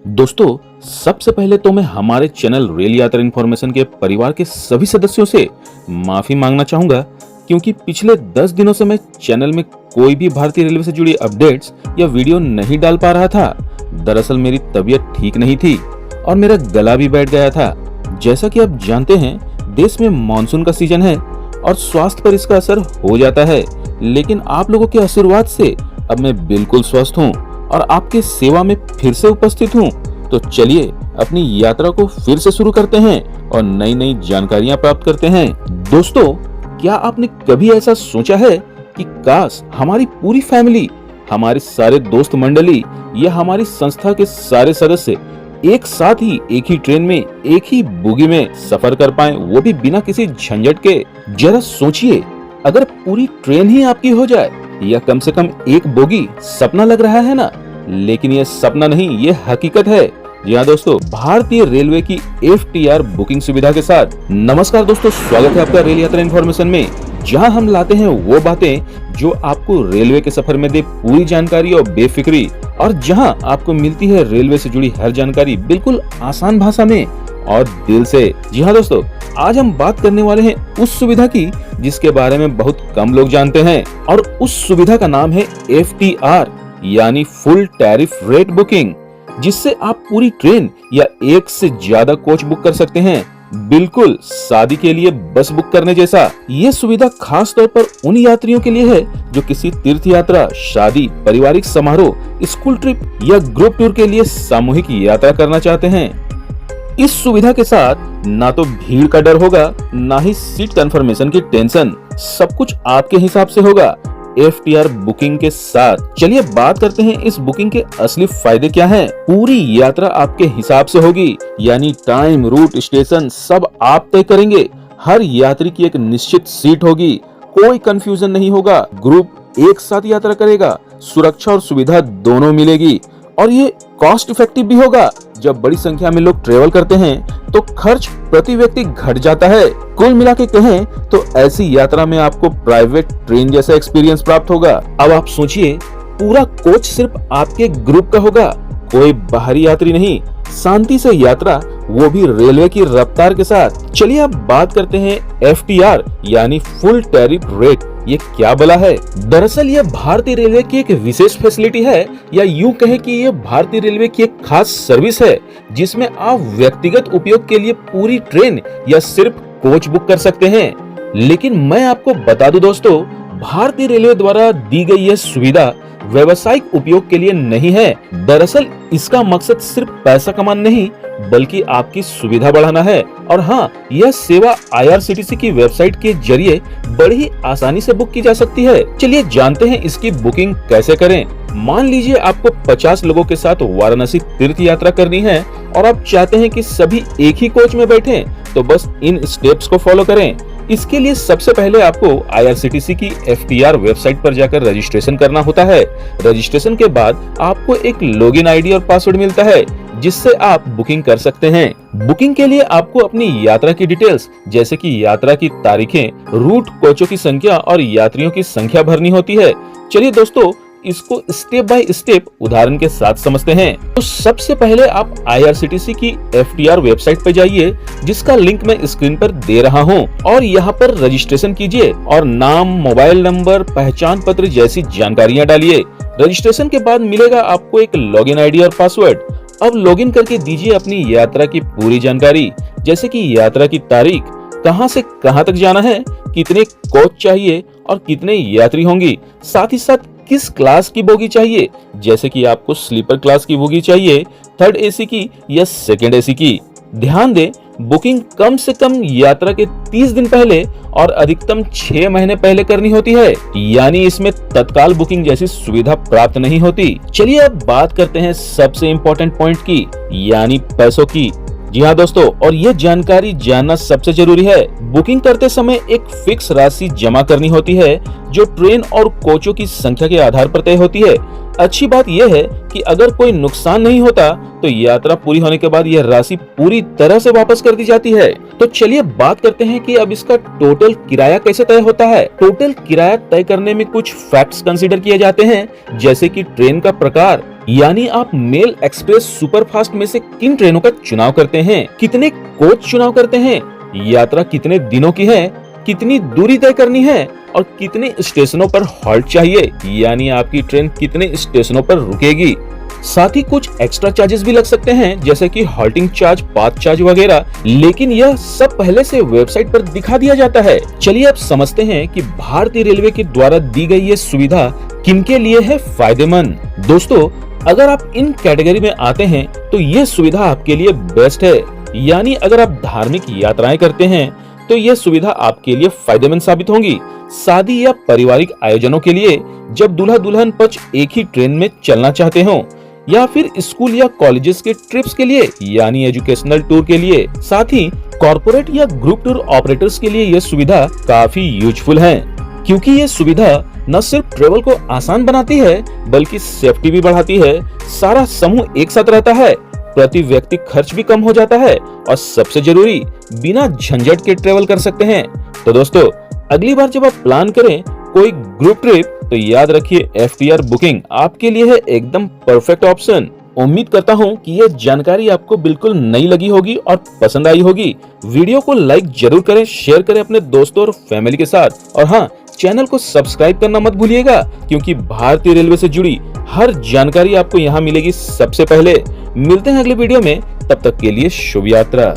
दोस्तों, सबसे पहले तो मैं हमारे चैनल रेल यात्रा इन्फॉर्मेशन के परिवार के सभी सदस्यों से माफी मांगना चाहूंगा, क्योंकि पिछले 10 दिनों से मैं चैनल में कोई भी भारतीय रेलवे से जुड़ी अपडेट्स या वीडियो नहीं डाल पा रहा था। दरअसल मेरी तबीयत ठीक नहीं थी और मेरा गला भी बैठ गया था। जैसा कि आप जानते हैं, देश में मानसून का सीजन है और स्वास्थ्य पर इसका असर हो जाता है, लेकिन आप लोगों के आशीर्वाद से अब मैं बिल्कुल स्वस्थ हूँ और आपके सेवा में फिर से उपस्थित हूँ। तो चलिए अपनी यात्रा को फिर से शुरू करते हैं और नई नई जानकारियां प्राप्त करते हैं। दोस्तों, क्या आपने कभी ऐसा सोचा है कि काश हमारी पूरी फैमिली, हमारे सारे दोस्त मंडली या हमारी संस्था के सारे सदस्य एक साथ ही एक ही ट्रेन में, एक ही बोगी में सफर कर पाएं, वो भी बिना किसी झंझट के। जरा सोचिए, अगर पूरी ट्रेन ही आपकी हो जाए या कम से कम एक बोगी। सपना लग रहा है ना, लेकिन ये सपना नहीं, ये हकीकत है। जी हाँ दोस्तों, भारतीय रेलवे की FTR बुकिंग सुविधा के साथ। नमस्कार दोस्तों, स्वागत है आपका रेल यात्रा इन्फॉर्मेशन में, जहां हम लाते हैं वो बातें जो आपको रेलवे के सफर में दे पूरी जानकारी और बेफिक्री, और जहां आपको मिलती है रेलवे से जुड़ी हर जानकारी बिल्कुल आसान भाषा में और दिल से। जी हाँ दोस्तों, आज हम बात करने वाले हैं उस सुविधा की जिसके बारे में बहुत कम लोग जानते हैं, और उस सुविधा का नाम है FTR यानी फुल टैरिफ रेट बुकिंग, जिससे आप पूरी ट्रेन या एक से ज्यादा कोच बुक कर सकते हैं। बिल्कुल शादी के लिए बस बुक करने जैसा। ये सुविधा खास तौर पर उन यात्रियों के लिए है जो किसी तीर्थ यात्रा, शादी, पारिवारिक समारोह, स्कूल ट्रिप या ग्रुप टूर के लिए सामूहिक यात्रा करना चाहते हैं। इस सुविधा के साथ ना तो भीड़ का डर होगा, ना ही सीट कंफर्मेशन की टेंशन। सब कुछ आपके हिसाब से होगा FTR बुकिंग के साथ। चलिए बात करते हैं इस बुकिंग के असली फायदे क्या हैं। पूरी यात्रा आपके हिसाब से होगी, यानी टाइम, रूट, स्टेशन सब आप तय करेंगे। हर यात्री की एक निश्चित सीट होगी, कोई कंफ्यूजन नहीं होगा। ग्रुप एक साथ यात्रा करेगा, सुरक्षा और सुविधा दोनों मिलेगी, और ये कॉस्ट इफेक्टिव भी होगा। जब बड़ी संख्या में लोग ट्रेवल करते हैं तो खर्च प्रति व्यक्ति घट जाता है। कुल मिला के कहें तो ऐसी यात्रा में आपको प्राइवेट ट्रेन जैसा एक्सपीरियंस प्राप्त होगा। अब आप सोचिए, पूरा कोच सिर्फ आपके ग्रुप का होगा, कोई बाहरी यात्री नहीं। शांति से यात्रा, वो भी रेलवे की रफ्तार के साथ। चलिए अब बात करते हैं FTR यानी फुल टैरिफ रेट। ये क्या बला है? दरअसल ये भारतीय रेलवे की एक विशेष फैसिलिटी है, या यूं कहें कि ये भारतीय रेलवे की एक खास सर्विस है, जिसमें आप व्यक्तिगत उपयोग के लिए पूरी ट्रेन या सिर्फ कोच बुक कर सकते हैं। लेकिन मैं आपको बता दूं दोस्तों, भारतीय रेलवे द्वारा दी गई यह सुविधा व्यावसायिक उपयोग के लिए नहीं है। दरअसल इसका मकसद सिर्फ पैसा कमाना नहीं, बल्कि आपकी सुविधा बढ़ाना है। और हाँ, यह सेवा IRCTC की वेबसाइट के जरिए बड़ी ही आसानी से बुक की जा सकती है। चलिए जानते हैं इसकी बुकिंग कैसे करें। मान लीजिए आपको 50 लोगों के साथ वाराणसी तीर्थ यात्रा करनी है और आप चाहते हैं कि सभी एक ही कोच में बैठें, तो बस इन स्टेप्स को फॉलो करें। इसके लिए सबसे पहले आपको IRCTC की FTR वेबसाइट पर जाकर रजिस्ट्रेशन करना होता है। रजिस्ट्रेशन के बाद आपको एक लॉगिन ID और पासवर्ड मिलता है, जिससे आप बुकिंग कर सकते हैं। बुकिंग के लिए आपको अपनी यात्रा की डिटेल्स, जैसे कि यात्रा की तारीखें, रूट, कोचों की संख्या और यात्रियों की संख्या भरनी होती है। चलिए दोस्तों, इसको स्टेप बाय स्टेप उदाहरण के साथ समझते हैं। तो सबसे पहले आप IRCTC की FTR वेबसाइट पर जाइए, जिसका लिंक मैं स्क्रीन पर दे रहा हूं, और यहां पर रजिस्ट्रेशन कीजिए और नाम, मोबाइल नंबर, पहचान पत्र जैसी जानकारियां डालिए। रजिस्ट्रेशन के बाद मिलेगा आपको एक लॉगिन ID और पासवर्ड। अब लॉगिन करके दीजिए अपनी यात्रा की पूरी जानकारी, जैसे कि यात्रा की तारीख, कहां से कहां तक जाना है, कितने कोच चाहिए और कितने यात्री होंगी, साथ ही साथ किस क्लास की बोगी चाहिए, जैसे कि आपको स्लीपर क्लास की बोगी चाहिए, थर्ड AC की या सेकंड AC की। ध्यान दें, बुकिंग कम से कम यात्रा के 30 दिन पहले और अधिकतम 6 महीने पहले करनी होती है, यानी इसमें तत्काल बुकिंग जैसी सुविधा प्राप्त नहीं होती। चलिए अब बात करते हैं सबसे इम्पोर्टेंट पॉइंट की, यानी पैसों की। जी हाँ दोस्तों, और ये जानकारी जानना सबसे जरूरी है। बुकिंग करते समय एक फिक्स राशि जमा करनी होती है, जो ट्रेन और कोचों की संख्या के आधार पर तय होती है। अच्छी बात यह है कि अगर कोई नुकसान नहीं होता तो यात्रा पूरी होने के बाद यह राशि पूरी तरह से वापस कर दी जाती है। तो चलिए बात करते हैं कि अब इसका टोटल किराया कैसे तय होता है। टोटल किराया तय करने में कुछ फैक्ट्स कंसीडर किए जाते हैं, जैसे कि ट्रेन का प्रकार, यानी आप मेल एक्सप्रेस सुपरफास्ट में से किन ट्रेनों का चुनाव करते हैं, कितने कोच चुनाव करते हैं, यात्रा कितने दिनों की है, कितनी दूरी तय करनी है और कितने स्टेशनों पर हॉल्ट चाहिए, यानी आपकी ट्रेन कितने स्टेशनों पर रुकेगी। साथ ही कुछ एक्स्ट्रा चार्जेस भी लग सकते हैं, जैसे कि हॉल्टिंग चार्ज, पाथ चार्ज वगैरह, लेकिन यह सब पहले से वेबसाइट पर दिखा दिया जाता है। चलिए अब समझते हैं कि भारतीय रेलवे के द्वारा दी गई ये सुविधा किनके लिए है फायदेमंद। दोस्तों, अगर आप इन कैटेगरी में आते हैं तो ये सुविधा आपके लिए बेस्ट है। यानी अगर आप धार्मिक यात्राएं करते हैं तो यह सुविधा आपके लिए फायदेमंद साबित होंगी। शादी या पारिवारिक आयोजनों के लिए, जब दूल्हा दुल्हन पक्ष एक ही ट्रेन में चलना चाहते हो, या फिर स्कूल या कॉलेजेस के ट्रिप्स के लिए, यानी एजुकेशनल टूर के लिए। साथ ही कॉर्पोरेट या ग्रुप टूर ऑपरेटर्स के लिए यह सुविधा काफी यूजफुल है, क्योंकि ये सुविधा न सिर्फ ट्रेवल को आसान बनाती है बल्कि सेफ्टी भी बढ़ाती है। सारा समूह एक साथ रहता है, प्रति व्यक्ति खर्च भी कम हो जाता है और सबसे जरूरी, बिना झंझट के ट्रेवल कर सकते हैं। तो दोस्तों, अगली बार जब आप प्लान करें कोई ग्रुप ट्रिप तो याद रखिए FTR बुकिंग आपके लिए है एकदम परफेक्ट ऑप्शन। उम्मीद करता हूं कि यह जानकारी आपको बिल्कुल नई लगी होगी और पसंद आई होगी। वीडियो को लाइक जरूर करें, शेयर करें अपने दोस्तों और फैमिली के साथ, और हाँ, चैनल को सब्सक्राइब करना मत भूलिएगा, क्योंकि भारतीय रेलवे से जुड़ी हर जानकारी आपको यहाँ मिलेगी सबसे पहले। मिलते हैं अगले वीडियो में, तब तक के लिए शुभ यात्रा।